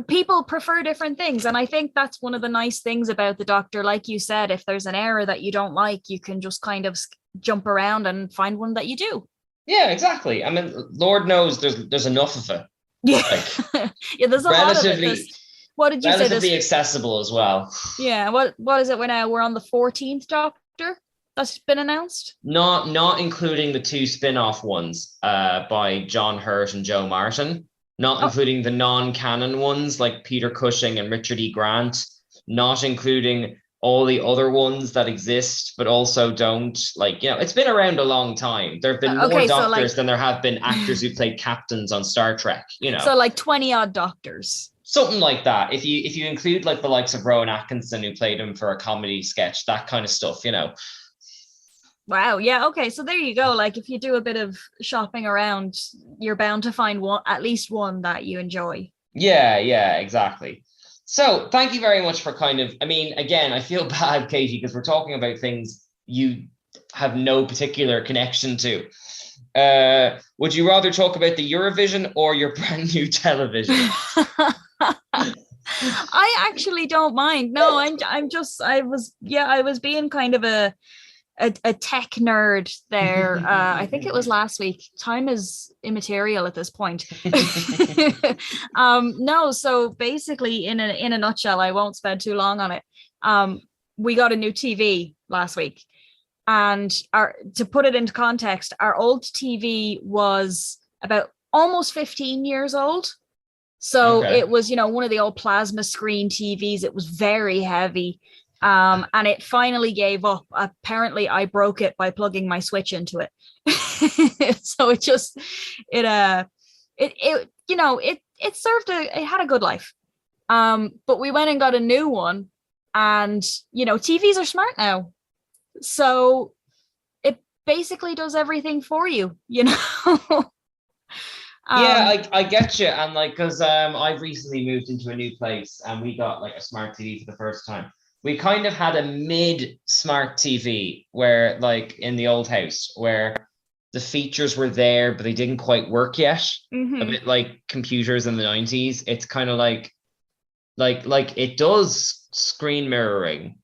people prefer different things, and I think that's one of the nice things about the Doctor. Like you said, if there's an era that you don't like, you can just kind of jump around and find one that you do. Yeah, exactly. I mean, Lord knows there's enough of it. Yeah, Like, yeah. There's a lot of it. What did you say? Relatively accessible as well. Yeah. What is it? We're on the 14th Doctor that's been announced. Not including the 2 spin-off ones by John Hurt and Joe Martin. Not including the non-canon ones like Peter Cushing and Richard E. Grant. Not including all the other ones that exist, but also don't. Like, you know, it's been around a long time. There have been more Doctors than there have been actors who played captains on Star Trek, you know. So like 20 odd Doctors. Something like that. If you include like the likes of Rowan Atkinson, who played him for a comedy sketch, that kind of stuff, you know. Wow. Yeah. Okay. So there you go. Like, if you do a bit of shopping around, you're bound to find at least one that you enjoy. Yeah. Exactly. So thank you very much for kind of, I mean, again, I feel bad, Katie, because we're talking about things you have no particular connection to. Would you rather talk about the Eurovision or your brand new television? I actually don't mind. No, I was being kind of a tech nerd there. I think it was last week. Time is immaterial at this point. No, so basically in a nutshell, I won't spend too long on it. We got a new TV last week, and to put it into context, our old TV was about almost 15 years old. So It was, one of the old plasma screen TVs. It was very heavy. And it finally gave up. Apparently I broke it by plugging my switch into it. So it had a good life. But we went and got a new one, and TVs are smart now. So it basically does everything for you, Yeah, I get you. And like, because I've recently moved into a new place and we got like a smart TV for the first time. We kind of had a mid smart TV where, like, in the old house, where the features were there, but they didn't quite work yet. Mm-hmm. A bit like computers in the 90s. It's kind of like it does screen mirroring,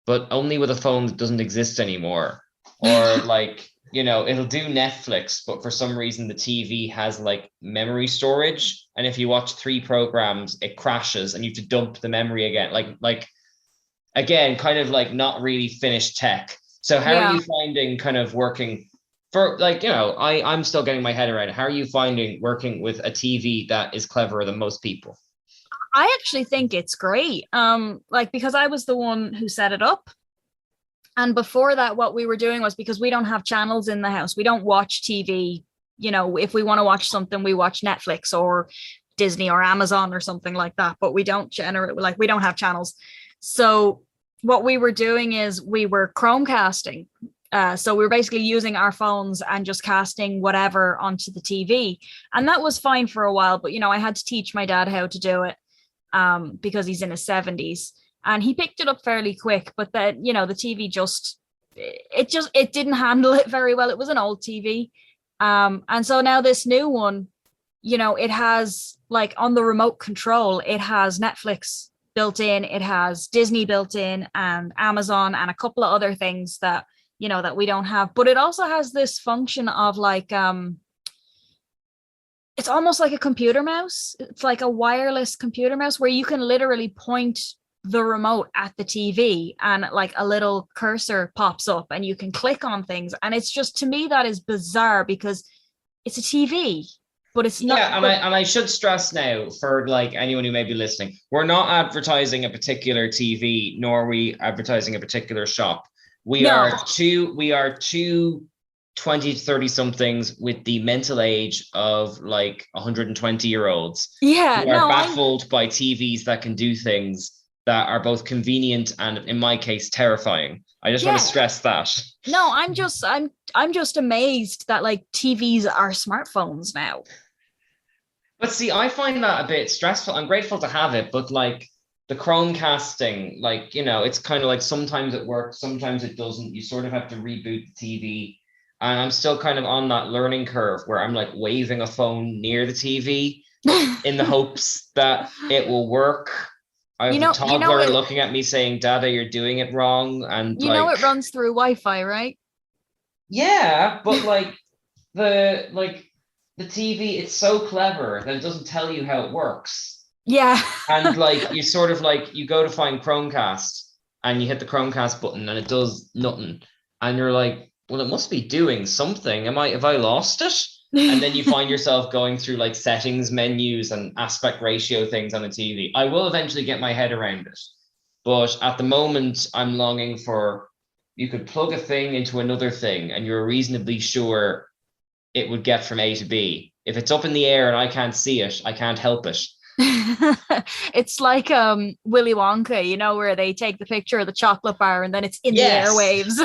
but only with a phone that doesn't exist anymore. Or like, it'll do Netflix, but for some reason the TV has like memory storage. And if you watch 3 programs, it crashes and you have to dump the memory again. Like, again, kind of like not really finished tech. So how are you finding kind of working for, like, I'm still getting my head around it. How are you finding working with a TV that is cleverer than most people? I actually think it's great. Because I was the one who set it up. And before that, what we were doing was, because we don't have channels in the house, we don't watch TV. If we want to watch something, we watch Netflix or Disney or Amazon or something like that. But we don't we don't have channels. So what we were doing is we were Chromecasting. So we were basically using our phones and just casting whatever onto the TV. And that was fine for a while. But, I had to teach my dad how to do it because he's in his 70s. And he picked it up fairly quick. But then, the TV it didn't handle it very well. It was an old TV. And so now this new one, it has, like, on the remote control, it has Netflix built in, it has Disney built in, and Amazon, and a couple of other things that that we don't have. But it also has this function of like it's almost like a computer mouse. It's like a wireless computer mouse where you can literally point the remote at the TV and like a little cursor pops up and you can click on things. And it's just, to me, that is bizarre because it's a TV. But it's not. Yeah, and I should stress now, for like anyone who may be listening, we're not advertising a particular TV, nor are we advertising a particular shop. We are two 20 to 30 somethings with the mental age of like 120-year-olds. Yeah, who are baffled by TVs that can do things that are both convenient and, in my case, terrifying. I just want to stress that. No, I'm just amazed that like TVs are smartphones now. But see, I find that a bit stressful. I'm grateful to have it, but like the Chromecasting, like, it's kind of like sometimes it works, sometimes it doesn't. You sort of have to reboot the TV. And I'm still kind of on that learning curve where I'm like waving a phone near the TV in the hopes that it will work. I have a toddler looking at me saying, Dada, you're doing it wrong. And it runs through Wi-Fi, right? Yeah, but like the TV, it's so clever that it doesn't tell you how it works. Yeah. And like you sort of like you go to find Chromecast and you hit the Chromecast button and it does nothing. And you're like, well, it must be doing something. Have I lost it? And then you find yourself going through like settings menus and aspect ratio things on a TV. I will eventually get my head around it. But at the moment, I'm longing for, you could plug a thing into another thing and you're reasonably sure it would get from A to B. If it's up in the air and I can't see it, I can't help it. It's like Willy Wonka, where they take the picture of the chocolate bar and then it's in the airwaves.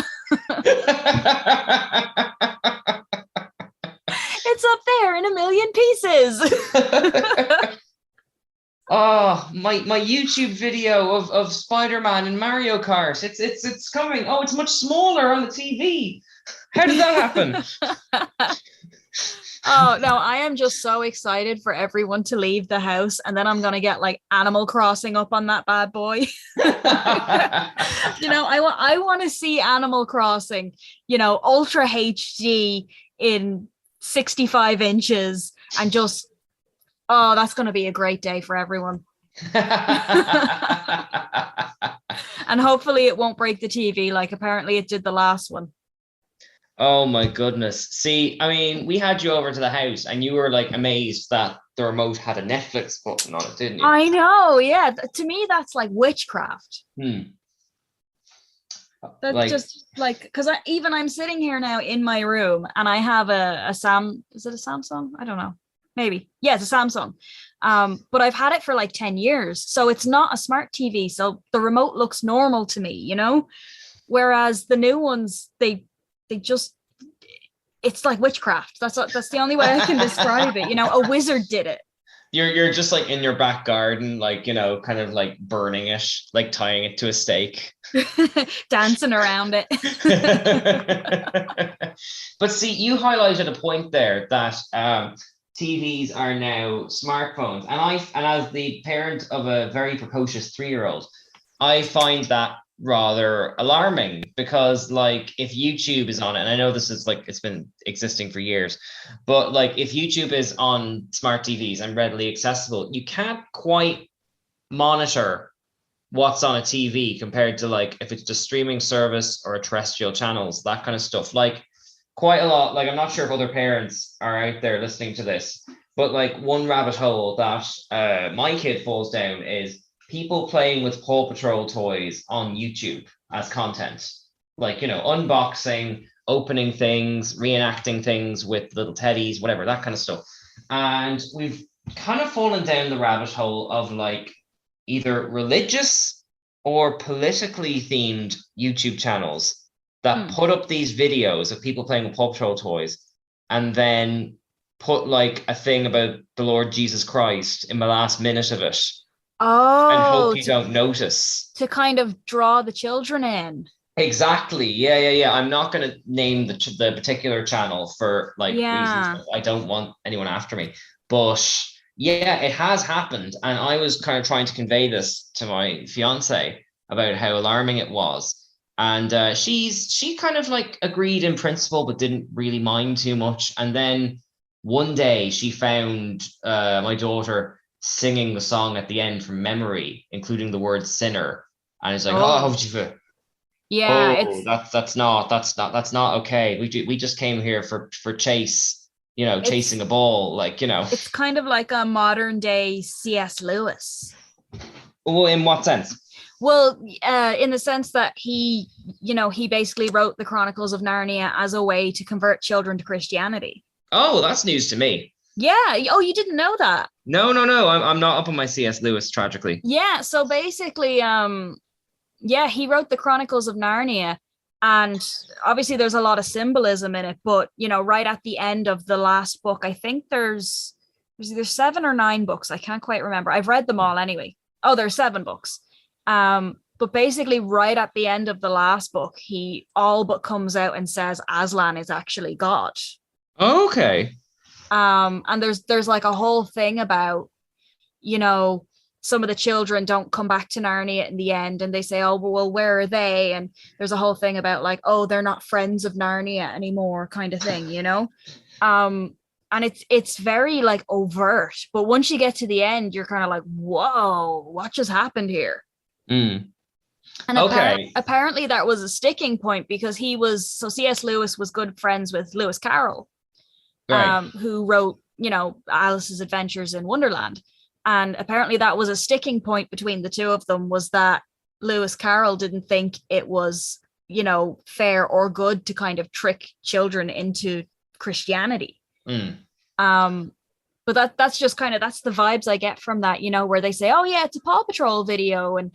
It's up there in a million pieces. Oh, my YouTube video of Spider-Man and Mario Kart. It's coming. Oh, it's much smaller on the TV. How did that happen? Oh no, I am just so excited for everyone to leave the house, and then I'm gonna get like Animal Crossing up on that bad boy. I want to see Animal Crossing, ultra HD in 65 inches, and just that's gonna be a great day for everyone. And hopefully it won't break the TV like apparently it did the last one. Oh my goodness. See, I mean, we had you over to the house and you were like amazed that the remote had a Netflix button on it, didn't you? I know, yeah. To me, that's like witchcraft. That's just like, because I'm sitting here now in my room and I have is it a Samsung? I don't know. Maybe. Yeah, it's a Samsung. But I've had it for like 10 years. So it's not a smart TV. So the remote looks normal to me, Whereas the new ones, they just, it's like witchcraft. That's the only way I can describe it. A wizard did it. You're just like in your back garden, like, kind of like burning it, like tying it to a stake. Dancing around it. But see, you highlighted a point there that TVs are now smartphones. And as the parent of a very precocious 3-year-old, I find that rather alarming, because like if YouTube is on it, and I know this is like it's been existing for years, but like if YouTube is on smart TVs and readily accessible, you can't quite monitor what's on a TV compared to like if it's just streaming service or a terrestrial channels, that kind of stuff. Like quite a lot, like I'm not sure if other parents are out there listening to this, but like one rabbit hole that my kid falls down is people playing with Paw Patrol toys on YouTube as content, like, unboxing, opening things, reenacting things with little teddies, whatever, that kind of stuff. And we've kind of fallen down the rabbit hole of like either religious or politically themed YouTube channels that put up these videos of people playing with Paw Patrol toys and then put like a thing about the Lord Jesus Christ in the last minute of it. Oh, and hope you don't notice. To kind of draw the children in. Exactly. Yeah. I'm not going to name the particular channel for like reasons. I don't want anyone after me. But yeah, it has happened. And I was kind of trying to convey this to my fiance about how alarming it was. And she kind of like agreed in principle, but didn't really mind too much. And then one day she found my daughter singing the song at the end from memory, including the word sinner, and it's like, that's not okay. We just came here for chase, chasing a ball, like, It's kind of like a modern day C.S. Lewis. Well, in what sense? Well, in the sense that he basically wrote the Chronicles of Narnia as a way to convert children to Christianity. Oh, that's news to me. Yeah. Oh, you didn't know that? No. I'm not up on my C.S. Lewis, tragically. Yeah. So basically, he wrote the Chronicles of Narnia, and obviously there's a lot of symbolism in it. But right at the end of the last book, I think there's either 7 or 9 books. I can't quite remember. I've read them all anyway. Oh, there's 7 books. But basically, right at the end of the last book, he all but comes out and says Aslan is actually God. Okay. And there's like a whole thing about, you know, some of the children don't come back to Narnia in the end, and they say, oh, well, where are they? And there's a whole thing about like, oh, they're not friends of Narnia anymore, kind of thing, you know. And it's very like overt, but once you get to the end, you're kind of like, whoa, what just happened here? Mm. And apparently that was a sticking point, because C.S. Lewis was good friends with Lewis Carroll, Right. who wrote, you know, Alice's Adventures in Wonderland. And apparently that was a sticking point between the two of them, was that Lewis Carroll didn't think it was, you know, fair or good to kind of trick children into Christianity. But that's just kind of, that's the vibes I get from that, you know, where they say, oh yeah, it's a Paw Patrol video, and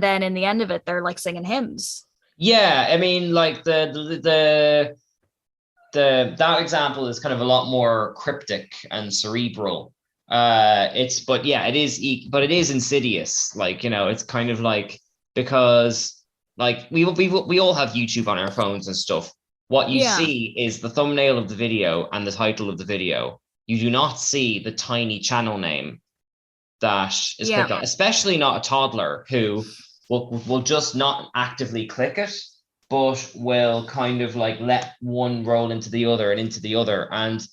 then in the end of it they're like singing hymns. Yeah, I mean, like that example is kind of a lot more cryptic and cerebral. But it is insidious. Like, you know, it's kind of like, because like we all have YouTube on our phones and stuff. What you see is the thumbnail of the video and the title of the video. You do not see the tiny channel name that is clicked on, especially not a toddler who will just not actively click it, but will kind of like let one roll into the other and into the other. And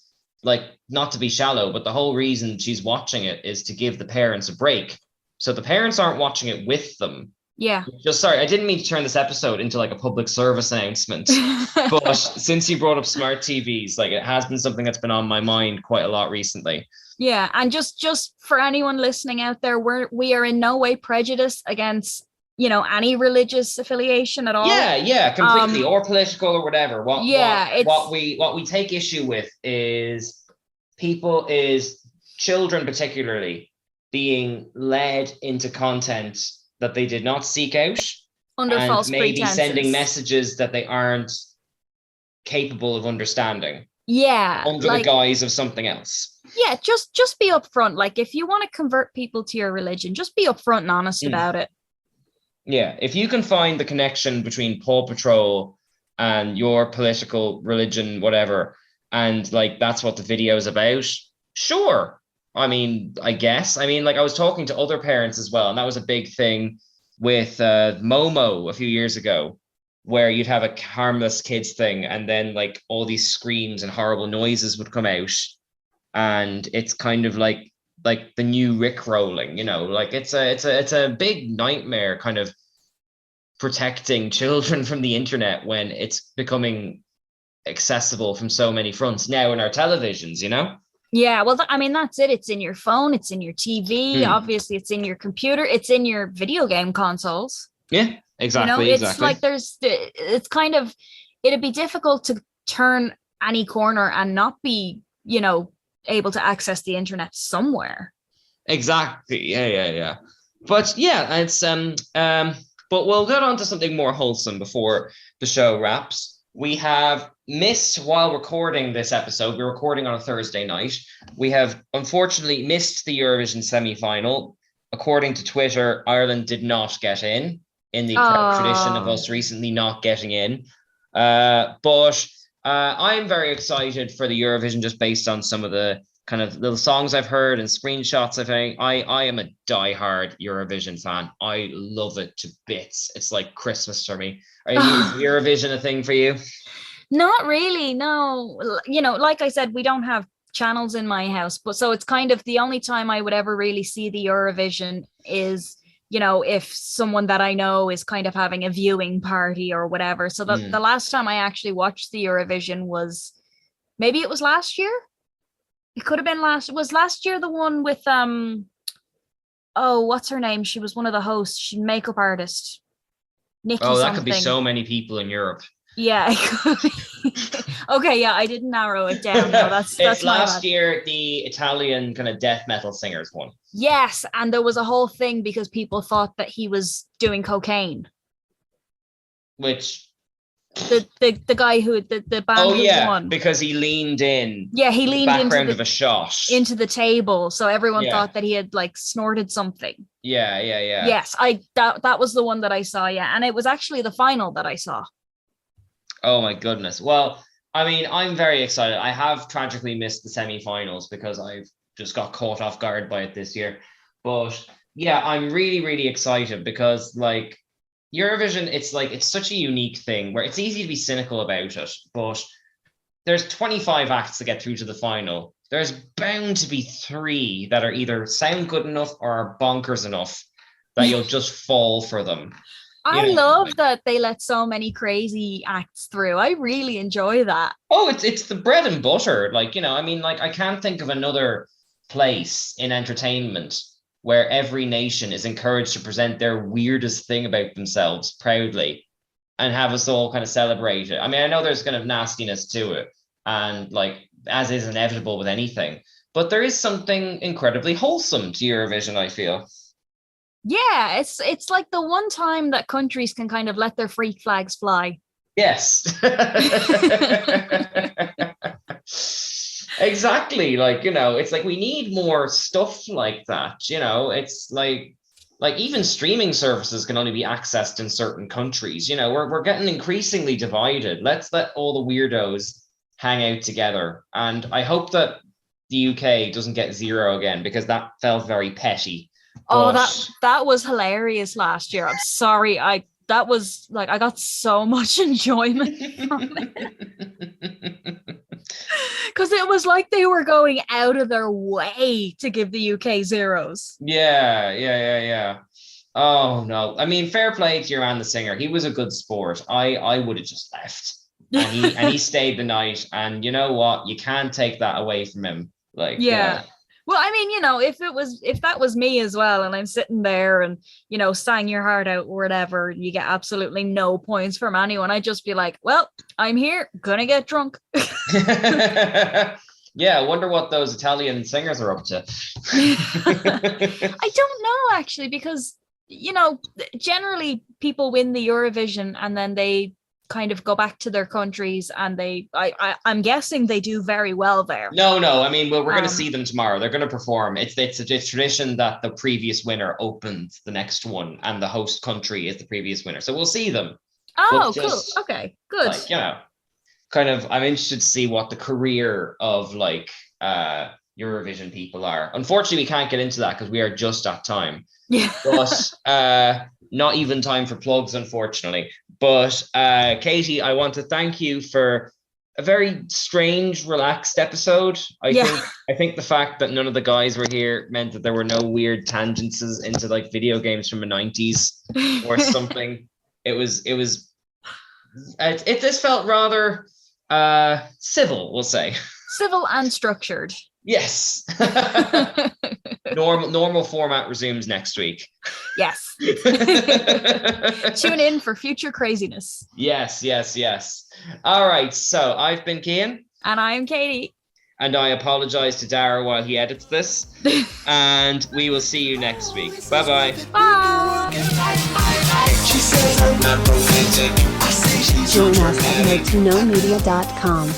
like, not to be shallow, but the whole reason she's watching it is to give the parents a break. So the parents aren't watching it with them. Yeah. Just sorry, I didn't mean to turn this episode into like a public service announcement, but since you brought up smart TVs, like, it has been something that's been on my mind quite a lot recently. Yeah, and just for anyone listening out there, we are in no way prejudiced against, you know, any religious affiliation at all. Yeah, completely, or political or whatever. What we take issue with is children particularly being led into content that they did not seek out, under and false maybe pretenses, sending messages that they aren't capable of understanding. Yeah, under the guise of something else. Yeah, just be upfront. Like, if you want to convert people to your religion, just be upfront and honest about it. Yeah, if you can find the connection between Paw Patrol and your political religion, whatever, and like that's what the video is about, sure. I mean, I guess. I mean, like, I was talking to other parents as well, and that was a big thing with Momo a few years ago, where you'd have a harmless kids thing, and then like all these screams and horrible noises would come out, and it's kind of like the new Rick rolling, you know, like it's a big nightmare, kind of protecting children from the internet when it's becoming accessible from so many fronts now in our televisions, you know. Yeah, well, I mean, that's it. It's in your phone, it's in your TV, obviously it's in your computer, it's in your video game consoles. Yeah, exactly. You know, it's like it's kind of, it'd be difficult to turn any corner and not be, you know, able to access the internet somewhere. Exactly. Yeah. But yeah, it's but we'll get on to something more wholesome before the show wraps. We have missed, while recording this episode, we're recording on a Thursday night. We have unfortunately missed the Eurovision semi-final. According to Twitter, Ireland did not get in the tradition of us recently not getting in. But I'm very excited for the Eurovision, just based on some of the kind of little songs I've heard and screenshots I've heard. I am a diehard Eurovision fan. I love it to bits. It's like Christmas for me. Is Eurovision a thing for you? Not really, no. You know, like I said, we don't have channels in my house, but so it's kind of the only time I would ever really see the Eurovision is, you know, if someone that I know is kind of having a viewing party or whatever. So the last time I actually watched the Eurovision was, maybe it was last year. It could have been last year the one with what's her name? She was one of the hosts. She's a makeup artist. Nikki that something. Could be so many people in Europe. Yeah, it could be. Okay, yeah, I didn't narrow it down. No, that's last year the Italian kind of death metal singers one. Yes, and there was a whole thing because people thought that he was doing cocaine. Which the guy who the band who won, because he leaned in. Yeah, he leaned into the background of a shot into the table, so everyone thought that he had like snorted something. Yeah. Yes, that was the one that I saw. Yeah, and it was actually the final that I saw. Oh my goodness. Well, I mean, I'm very excited. I have tragically missed the semi-finals because I've just got caught off guard by it this year. But yeah, I'm really, really excited because like Eurovision, it's such a unique thing where it's easy to be cynical about it, but there's 25 acts to get through to the final. There's bound to be 3 that are either sound good enough or are bonkers enough that you'll just fall for them. I love that they let so many crazy acts through. I really enjoy that. Oh, it's the bread and butter. Like, I mean, like I can't think of another place in entertainment where every nation is encouraged to present their weirdest thing about themselves proudly and have us all kind of celebrate it. I mean, I know there's kind of nastiness to it, and like, as is inevitable with anything, but there is something incredibly wholesome to Eurovision, I feel. Yeah, it's like the one time that countries can kind of let their freak flags fly. Yes. Exactly. Like, it's like we need more stuff like that. It's like even streaming services can only be accessed in certain countries. We're getting increasingly divided. Let's let all the weirdos hang out together. And I hope that the UK doesn't get 0 again, because that felt very petty. Oh, that was hilarious last year. I'm sorry. I got so much enjoyment from it. Because it was like they were going out of their way to give the UK 0s. Yeah. Oh, no. I mean, fair play to your man, the singer. He was a good sport. I would have just left. And he stayed the night. And you know what? You can't take that away from him. Like, yeah. Well, I mean, if that was me as well, and I'm sitting there and, sang your heart out or whatever, you get absolutely no points from anyone. I'd just be like, well, I'm here, gonna get drunk. Yeah, I wonder what those Italian singers are up to. I don't know, actually, because, generally people win the Eurovision and then they kind of go back to their countries, and I'm guessing they do very well there. No, I mean, well, we're going to see them tomorrow. They're going to perform. It's a tradition that the previous winner opens the next one, and the host country is the previous winner. So we'll see them. Oh, cool. Okay, good. Like, kind of, I'm interested to see what the career of like Eurovision people are. Unfortunately, we can't get into that because we are just at time. Yeah. But not even time for plugs, unfortunately. But Katie, I want to thank you for a very strange, relaxed episode. I think the fact that none of the guys were here meant that there were no weird tangents into like video games from the 90s or something. This felt rather civil, we'll say. Civil and structured. Yes. Normal format resumes next week. Yes. Tune in for future craziness. Yes. All right. So I've been Cian. And I'm Katie. And I apologize to Dara while he edits this. And we will see you next week. Bye-bye. Bye. Join us at nerdtoknowmedia.com.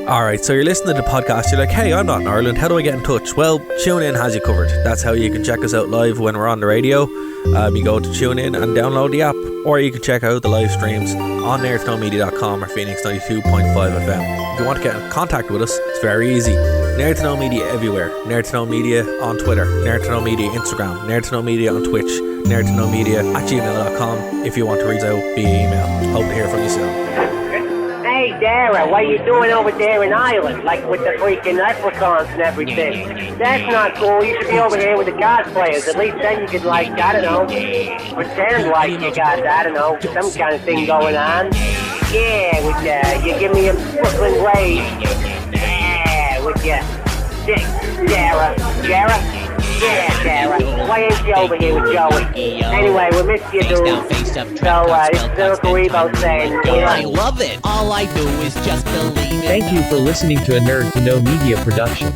Alright, so you're listening to the podcast, you're like, hey, I'm not in Ireland, how do I get in touch? Well, TuneIn has you covered. That's how you can check us out live when we're on the radio. You go to TuneIn and download the app, or you can check out the live streams on nerdtoknowmedia.com or Phoenix 92.5 FM. If you want to get in contact with us, it's very easy. Nerd to Know Media everywhere. Nerd to Know Media on Twitter, Nerd to Know Media Instagram, Nerd to Know Media on Twitch, Nerd to Know Media at gmail.com if you want to reach out via email. Hope to hear from you soon. Hey, Dara, what are you doing over there in Ireland? Like with the freaking leprechauns and everything. That's not cool. You should be over here with the cosplayers. At least then you could, like, I don't know, pretend like you got, I don't know, some kind of thing going on. Yeah, you give me a Brooklyn Rage. Yeah, with ya. Dara. Yeah, Dara. Why ain't you over here with Joey? Anyway, we missed you, dude. So, this is Uncle Rebo saying, I love it. All I do is just believe it. Thank you for listening to a Nerd to Know Media production.